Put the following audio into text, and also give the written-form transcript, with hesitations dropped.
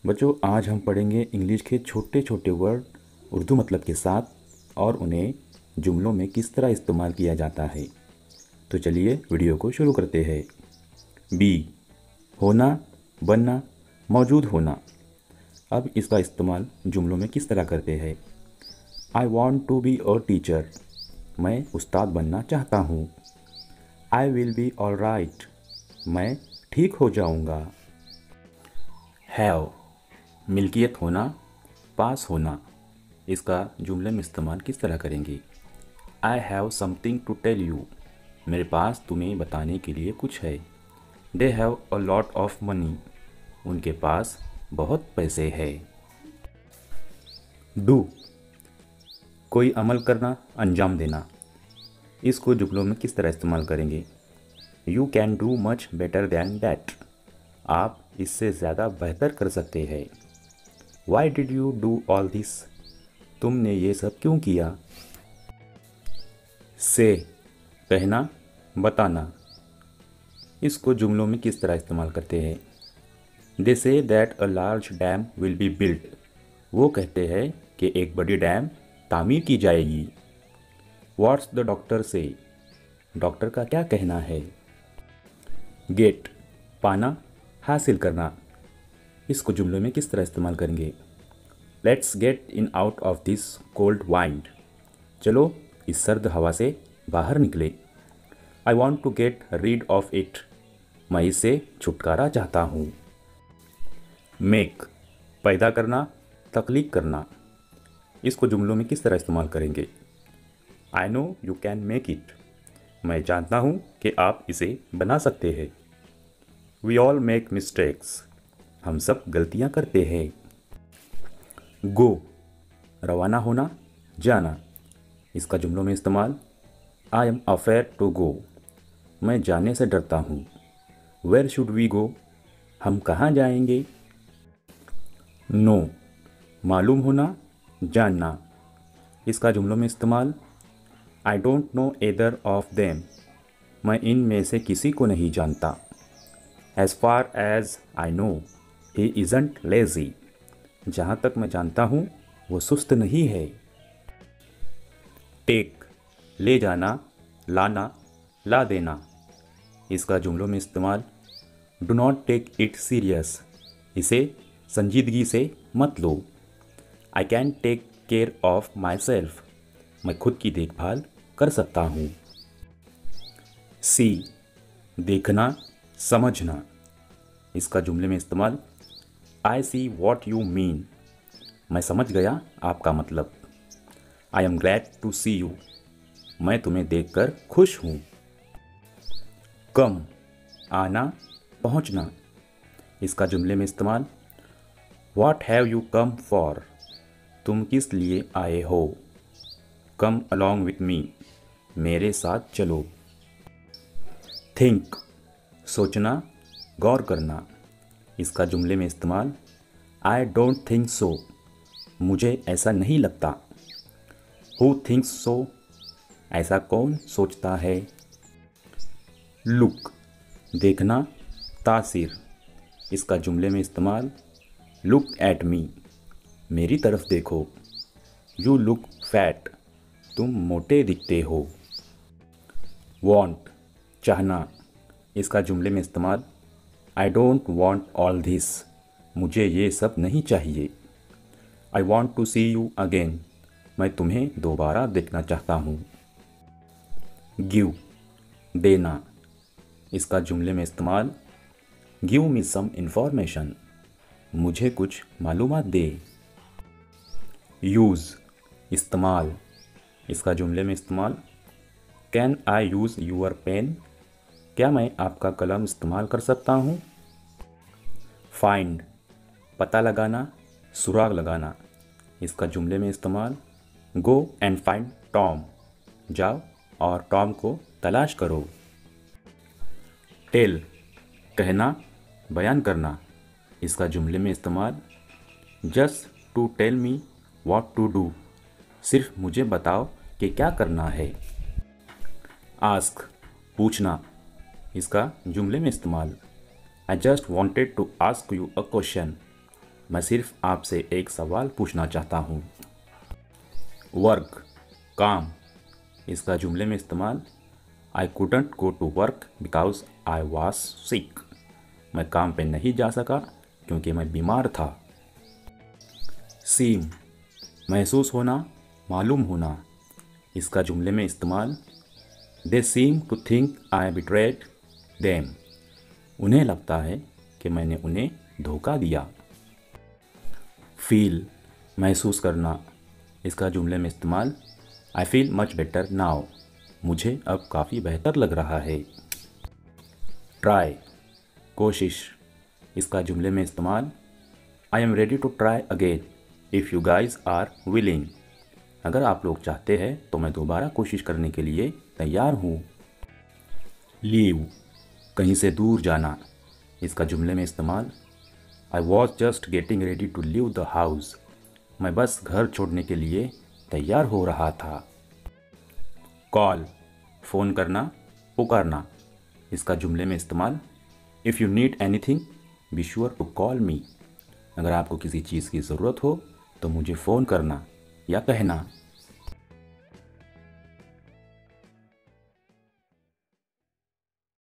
बच्चों, आज हम पढ़ेंगे इंग्लिश के छोटे छोटे वर्ड उर्दू मतलब के साथ और उन्हें जुमलों में किस तरह इस्तेमाल किया जाता है। तो चलिए वीडियो को शुरू करते हैं। बी, होना, बनना, मौजूद होना। अब इसका इस्तेमाल जुमलों में किस तरह करते हैं। I want to be a teacher, मैं उस्ताद बनना चाहता हूँ। I will be all right, मैं ठीक हो जाऊँगा। हैव, मिल्कियत होना, पास होना। इसका जुमले में इस्तेमाल किस तरह करेंगे। I have something to tell you, मेरे पास तुम्हें बताने के लिए कुछ है। They have a lot of money, उनके पास बहुत पैसे है। डू, कोई अमल करना, अंजाम देना। इसको जुमलों में किस तरह इस्तेमाल करेंगे। You can do much better than that, आप इससे ज़्यादा बेहतर कर सकते हैं। Why did you do all this, तुमने ये सब क्यों किया। से, कहना, बताना। इसको जुमलों में किस तरह इस्तेमाल करते हैं। They say that a large dam will be built, वो कहते हैं कि एक बड़ी डैम तामीर की जाएगी। व्हाट्स द डॉक्टर से, डॉक्टर का क्या कहना है। गेट, पाना, हासिल करना। इसको जुमलों में किस तरह इस्तेमाल करेंगे। Let's get in out of this cold wind, चलो इस सर्द हवा से बाहर निकले। I want to get rid of it, मैं इससे छुटकारा चाहता हूँ। मेक, पैदा करना, तख्लीक करना। इसको जुमलों में किस तरह इस्तेमाल करेंगे। I know you can make it, मैं जानता हूँ कि आप इसे बना सकते हैं। वी ऑल मेक मिस्टेक्स, हम सब गलतियाँ करते हैं। गो, रवाना होना, जाना। इसका जुमलों में इस्तेमाल। I am afraid to go, मैं जाने से डरता हूँ। वेयर शुड वी गो, हम कहाँ जाएंगे। नो, मालूम होना, जानना। इसका जुमलों में इस्तेमाल। I don't know either of them, मैं इन में से किसी को नहीं जानता। As far as I know he isn't lazy, जहाँ तक मैं जानता हूँ वो सुस्त नहीं है। टेक, ले जाना, लाना, ला देना। इसका जुमलों में इस्तेमाल। Do not take it serious, इसे संजीदगी से मत लो। I can take care of myself, मैं खुद की देखभाल कर सकता हूँ। सी, देखना, समझना। इसका जुमले में इस्तेमाल। I see what you mean, मैं समझ गया आपका मतलब। I am glad to see you, मैं तुम्हें देखकर खुश हूँ। कम, आना, पहुँचना। इसका जुमले में इस्तेमाल। What have you come for, तुम किस लिए आए हो। कम अलॉन्ग विथ मी, मेरे साथ चलो। थिंक, सोचना, गौर करना। इसका जुमले में इस्तेमाल। आई डोंट थिंक सो, मुझे ऐसा नहीं लगता। हु थिंक्स सो, ऐसा कौन सोचता है। लुक, देखना, तासीर। इसका जुमले में इस्तेमाल। लुक एट मी, मेरी तरफ देखो। यू लुक फैट, तुम मोटे दिखते हो। वॉन्ट, चाहना। इसका जुमले में इस्तेमाल। I don't want all this, मुझे ये सब नहीं चाहिए। I want to see you again, मैं तुम्हें दोबारा देखना चाहता हूँ। गिव, देना। इसका जुमले में इस्तेमाल। गिव मी सम इंफॉर्मेशन, मुझे कुछ मालूमात दे। यूज़, इस्तेमाल। इसका जुमले में इस्तेमाल। Can I use your pen, क्या मैं आपका कलम इस्तेमाल कर सकता हूँ। फाइंड, पता लगाना, सुराग लगाना। इसका जुमले में इस्तेमाल। गो एंड फाइंड टॉम, जाओ और टॉम को तलाश करो। टेल, कहना, बयान करना। इसका जुमले में इस्तेमाल। Just to tell me what to do, सिर्फ मुझे बताओ कि क्या करना है। आस्क, पूछना। इसका जुमले में इस्तेमाल। I just wanted to ask you a question, मैं सिर्फ आपसे एक सवाल पूछना चाहता हूँ। वर्क, काम, इसका जुमले में इस्तेमाल आई couldn't go to work because I was sick। मैं काम पे नहीं जा सका क्योंकि मैं बीमार था। सीम, महसूस होना, मालूम होना, इसका जुमले में इस्तेमाल they seem to think I betrayed them. उन्हें लगता है कि मैंने उन्हें धोखा दिया। फील, महसूस करना, इसका जुमले में इस्तेमाल I feel much better now. मुझे अब काफ़ी बेहतर लग रहा है। ट्राई, कोशिश, इसका जुमले में इस्तेमाल I am ready to try again if you guys are willing. अगर आप लोग चाहते हैं तो मैं दोबारा कोशिश करने के लिए तैयार हूँ। लीव, कहीं से दूर जाना, इसका जुमले में इस्तेमाल I was just getting ready to leave the house. मैं बस घर छोड़ने के लिए तैयार हो रहा था। कॉल, फ़ोन करना, पुकारना, इसका जुमले में इस्तेमाल if you need anything be sure to call me. अगर आपको किसी चीज़ की ज़रूरत हो तो मुझे फ़ोन करना या कहना।